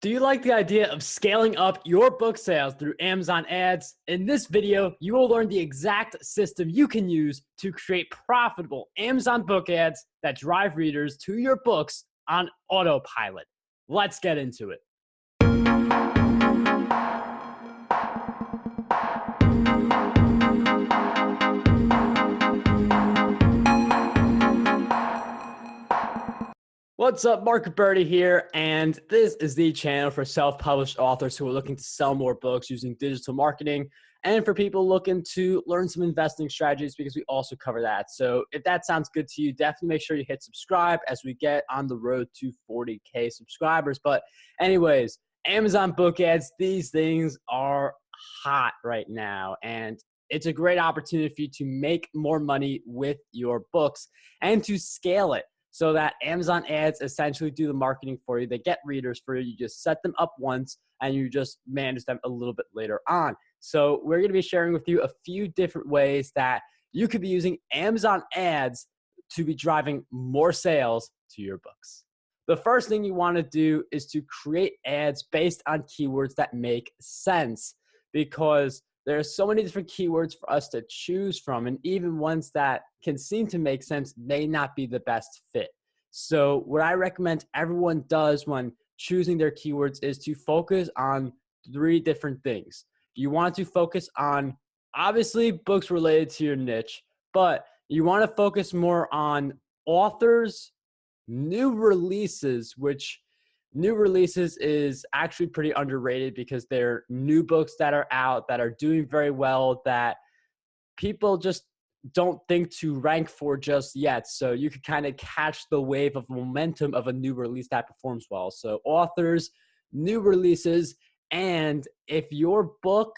Do you like the idea of scaling up your book sales through Amazon ads? In this video, you will learn the exact system you can use to create profitable Amazon book ads that drive readers to your books on autopilot. Let's get into it. What's up, Marc Guberti here, and this is the channel for self-published authors who are looking to sell more books using digital marketing, and for people looking to learn some investing strategies, because we also cover that. So if that sounds good to you, definitely make sure you hit subscribe as we get on the road to 40K subscribers. But anyways, Amazon book ads, these things are hot right now, and it's a great opportunity for you to make more money with your books and to scale it, so that Amazon ads essentially do the marketing for you. They get readers for you. You just set them up once and you just manage them a little bit later on. So we're gonna be sharing with you a few different ways that you could be using Amazon ads to be driving more sales to your books. The first thing you wanna do is to create ads based on keywords that make sense, because there are so many different keywords for us to choose from, and even ones that can seem to make sense may not be the best fit. So what I recommend everyone does when choosing their keywords is to focus on three different things. You want to focus on, obviously, books related to your niche, but you want to focus more on authors, new releases, which new releases is actually pretty underrated because they're new books that are out that are doing very well that people just don't think to rank for just yet. So you could kind of catch the wave of momentum of a new release that performs well. So authors, new releases, and if your book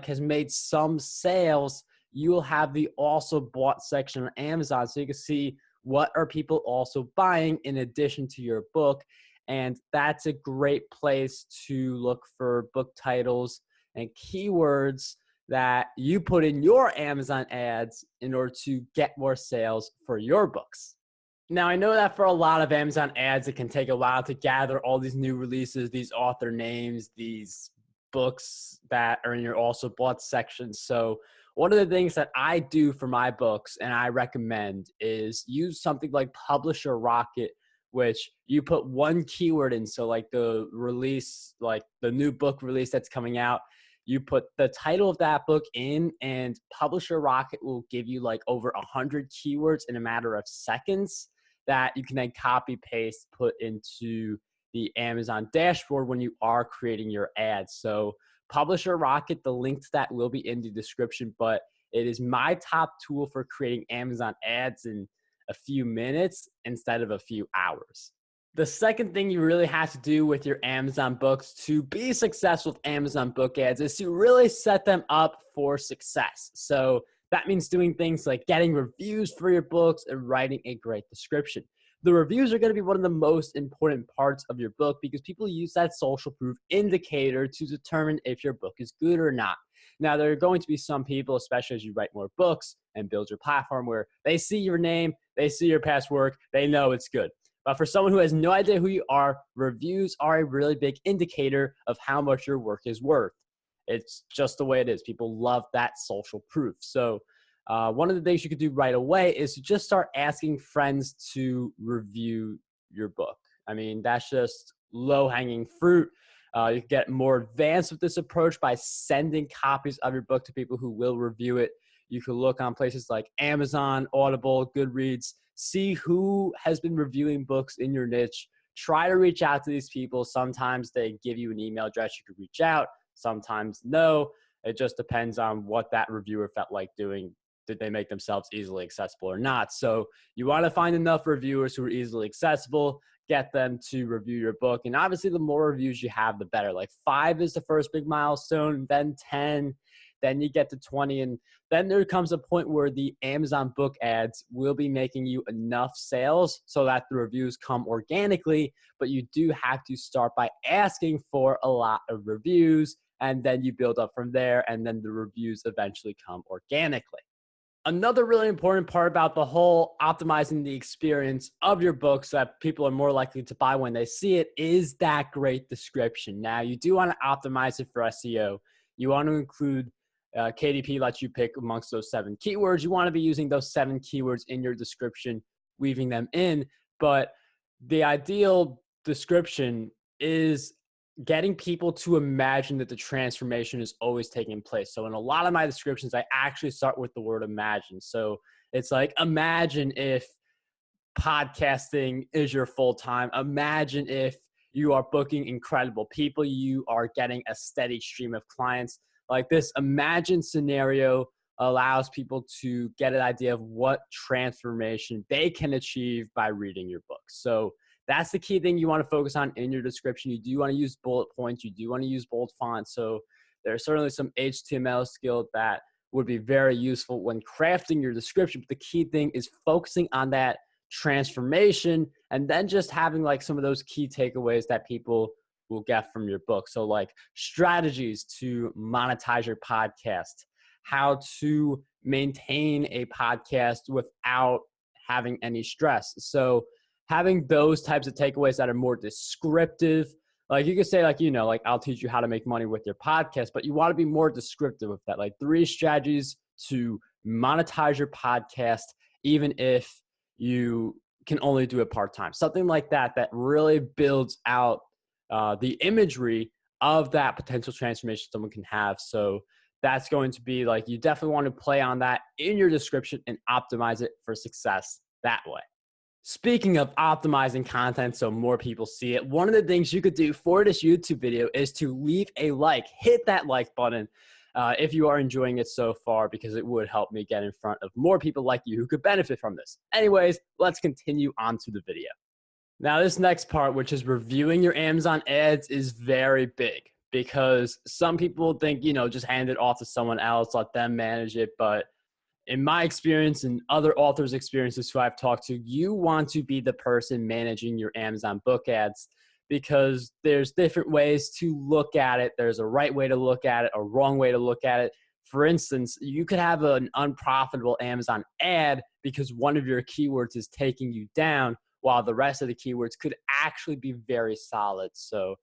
has made some sales, you will have the also bought section on Amazon, so you can see what are people also buying in addition to your book. And that's a great place to look for book titles and keywords that you put in your Amazon ads in order to get more sales for your books. Now, I know that for a lot of Amazon ads, it can take a while to gather all these new releases, these author names, these books that are in your also bought section. So one of the things that I do for my books and I recommend is use something like Publisher Rocket, which you put one keyword in. So like the release, like the new book release that's coming out, you put the title of that book in, and Publisher Rocket will give you like over 100 keywords in a matter of seconds that you can then copy paste, put into the Amazon dashboard when you are creating your ads. So Publisher Rocket, the link to that will be in the description, but it is my top tool for creating Amazon ads in a few minutes instead of a few hours. The second thing you really have to do with your Amazon books to be successful with Amazon book ads is to really set them up for success. So that means doing things like getting reviews for your books and writing a great description. The reviews are going to be one of the most important parts of your book because people use that social proof indicator to determine if your book is good or not. Now, there are going to be some people, especially as you write more books and build your platform, where they see your name, they see your past work, they know it's good. But for someone who has no idea who you are, reviews are a really big indicator of how much your work is worth. It's just the way it is. People love that social proof. So one of the things you could do right away is to just start asking friends to review your book. I mean, that's just low-hanging fruit. You can get more advanced with this approach by sending copies of your book to people who will review it. You can look on places like Amazon, Audible, Goodreads, see who has been reviewing books in your niche. Try to reach out to these people. Sometimes they give you an email address you could reach out. Sometimes no. It just depends on what that reviewer felt like doing. Did they make themselves easily accessible or not? So you want to find enough reviewers who are easily accessible, get them to review your book. And obviously, the more reviews you have, the better. Like 5 is the first big milestone, then 10, then you get to 20. And then there comes a point where the Amazon book ads will be making you enough sales so that the reviews come organically. But you do have to start by asking for a lot of reviews, and then you build up from there, and then the reviews eventually come organically. Another really important part about the whole optimizing the experience of your book so that people are more likely to buy when they see it is that great description. Now, you do want to optimize it for SEO. You want to include KDP lets you pick amongst those 7 keywords. You want to be using those 7 keywords in your description, weaving them in. But the ideal description is getting people to imagine that the transformation is always taking place. So in a lot of my descriptions, I actually start with the word imagine. So it's like, imagine if podcasting is your full time. Imagine if you are booking incredible people, you are getting a steady stream of clients. Like, this imagine scenario allows people to get an idea of what transformation they can achieve by reading your book. So that's the key thing you want to focus on in your description. You do want to use bullet points. You do want to use bold fonts. So there's certainly some HTML skill that would be very useful when crafting your description. But the key thing is focusing on that transformation and then just having like some of those key takeaways that people will get from your book. So like strategies to monetize your podcast, how to maintain a podcast without having any stress. So having those types of takeaways that are more descriptive, like you could say like, like I'll teach you how to make money with your podcast, but you want to be more descriptive with that. Like 3 strategies to monetize your podcast, even if you can only do it part-time, something like that, that really builds out the imagery of that potential transformation someone can have. So that's going to be like, you definitely want to play on that in your description and optimize it for success that way. Speaking of optimizing content so more people see it, one of the things you could do for this YouTube video is to leave a like. Hit that like button if you are enjoying it so far, because it would help me get in front of more people like you who could benefit from this. Anyways, let's continue on to the video. Now, this next part, which is reviewing your Amazon ads, is very big because some people think, just hand it off to someone else, let them manage it. But in my experience and other authors' experiences who I've talked to, you want to be the person managing your Amazon book ads, because there's different ways to look at it. There's a right way to look at it, a wrong way to look at it. For instance, you could have an unprofitable Amazon ad because one of your keywords is taking you down, while the rest of the keywords could actually be very solid. So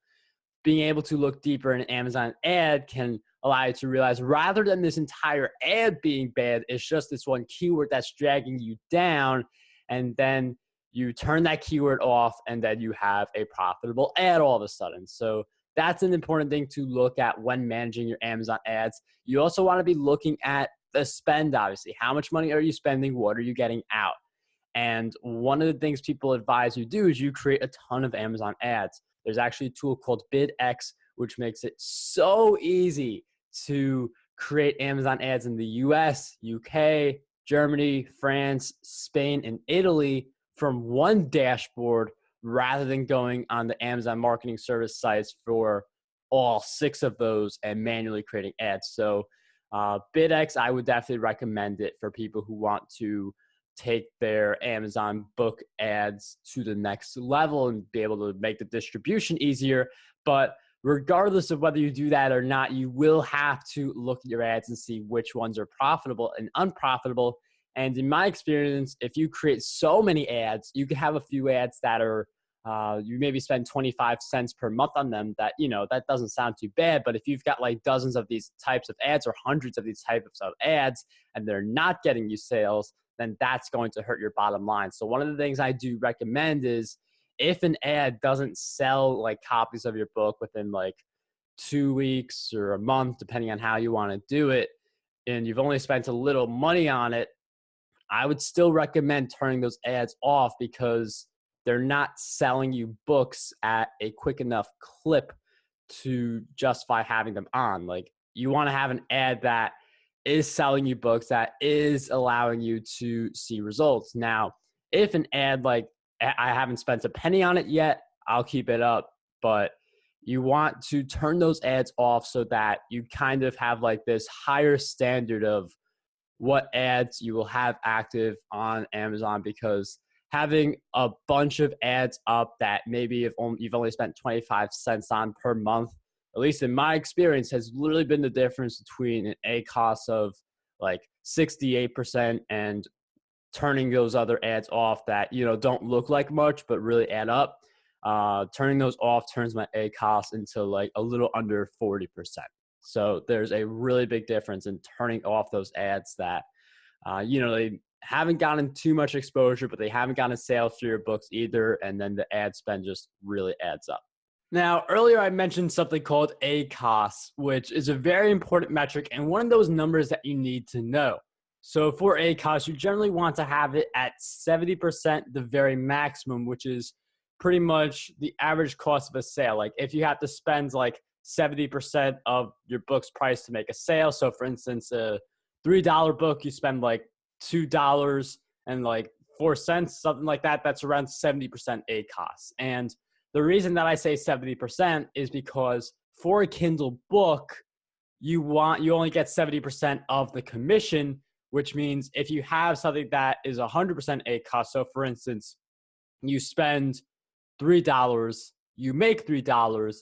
being able to look deeper in an Amazon ad can allow you to realize, rather than this entire ad being bad, it's just this one keyword that's dragging you down. And then you turn that keyword off and then you have a profitable ad all of a sudden. So that's an important thing to look at when managing your Amazon ads. You also want to be looking at the spend, obviously. How much money are you spending? What are you getting out? And one of the things people advise you do is you create a ton of Amazon ads. There's actually a tool called BidX, which makes it so easy to create Amazon ads in the US, UK, Germany, France, Spain, and Italy from one dashboard, rather than going on the Amazon marketing service sites for all 6 of those and manually creating ads. So BidX, I would definitely recommend it for people who want to take their Amazon book ads to the next level and be able to make the distribution easier. But regardless of whether you do that or not, you will have to look at your ads and see which ones are profitable and unprofitable. And in my experience, if you create so many ads, you can have a few ads that are, you maybe spend 25 cents per month on them. That, that doesn't sound too bad. But if you've got like dozens of these types of ads or hundreds of these types of ads and they're not getting you sales, then that's going to hurt your bottom line. So one of the things I do recommend is, if an ad doesn't sell like copies of your book within like 2 weeks or a month, depending on how you want to do it, and you've only spent a little money on it, I would still recommend turning those ads off, because they're not selling you books at a quick enough clip to justify having them on. Like, you want to have an ad that is selling you books, that is allowing you to see results. Now, if an ad, like, I haven't spent a penny on it yet, I'll keep it up. But you want to turn those ads off so that you kind of have like this higher standard of what ads you will have active on Amazon, because having a bunch of ads up that maybe you've only spent 25 cents on per month, at least in my experience, has literally been the difference between an A cost of like 68% and turning those other ads off that, don't look like much, but really add up. Turning those off turns my ACoS into like a little under 40%. So there's a really big difference in turning off those ads that, they haven't gotten too much exposure, but they haven't gotten sales for your books either. And then the ad spend just really adds up. Now, earlier I mentioned something called ACoS, which is a very important metric and one of those numbers that you need to know. So for ACoS, you generally want to have it at 70%, the very maximum, which is pretty much the average cost of a sale. Like if you have to spend like 70% of your book's price to make a sale. So for instance, a $3 book, you spend like $2 and like 4 cents, something like that. That's around 70% ACoS. And the reason that I say 70% is because for a Kindle book, you only get 70% of the commission, which means if you have something that is 100% ACoS, so for instance, you spend $3, you make $3,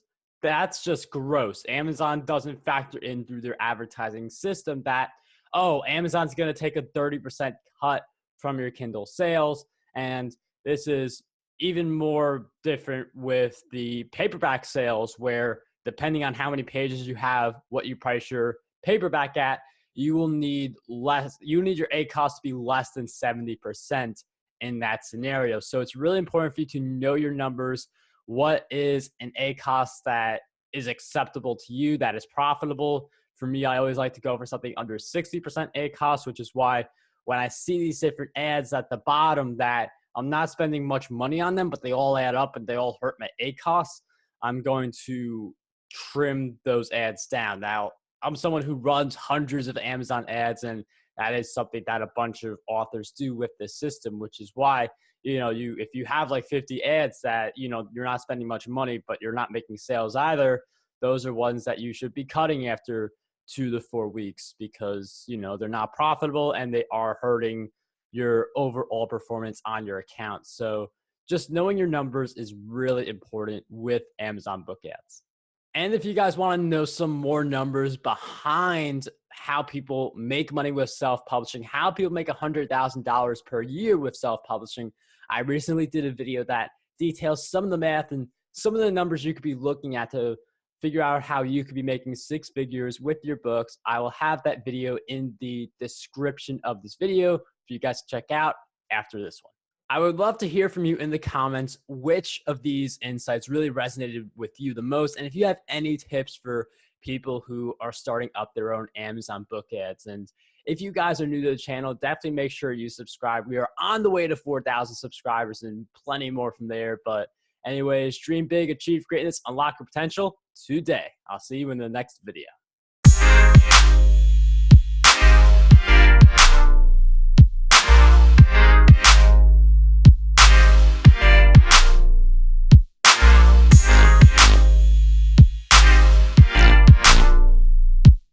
that's just gross. Amazon doesn't factor in through their advertising system that, oh, Amazon's going to take a 30% cut from your Kindle sales. And this is even more different with the paperback sales, where depending on how many pages you have, what you price your paperback at, you will need less. You need your ACoS to be less than 70% in that scenario. So it's really important for you to know your numbers. What is an ACoS that is acceptable to you, that is profitable? For me, I always like to go for something under 60% ACoS, which is why when I see these different ads at the bottom that I'm not spending much money on them, but they all add up and they all hurt my ACoS, I'm going to trim those ads down. Now, I'm someone who runs hundreds of Amazon ads, and that is something that a bunch of authors do with this system, which is why, if you have like 50 ads that, you're not spending much money, but you're not making sales either, those are ones that you should be cutting after 2 to 4 weeks because, they're not profitable and they are hurting your overall performance on your account. So just knowing your numbers is really important with Amazon Book Ads. And if you guys want to know some more numbers behind how people make money with self-publishing, how people make $100,000 per year with self-publishing, I recently did a video that details some of the math and some of the numbers you could be looking at to figure out how you could be making 6 figures with your books. I will have that video in the description of this video for you guys to check out after this one. I would love to hear from you in the comments which of these insights really resonated with you the most, and if you have any tips for people who are starting up their own Amazon Book Ads. And if you guys are new to the channel, definitely make sure you subscribe. We are on the way to 4,000 subscribers and plenty more from there. But anyways, dream big, achieve greatness, unlock your potential today. I'll see you in the next video.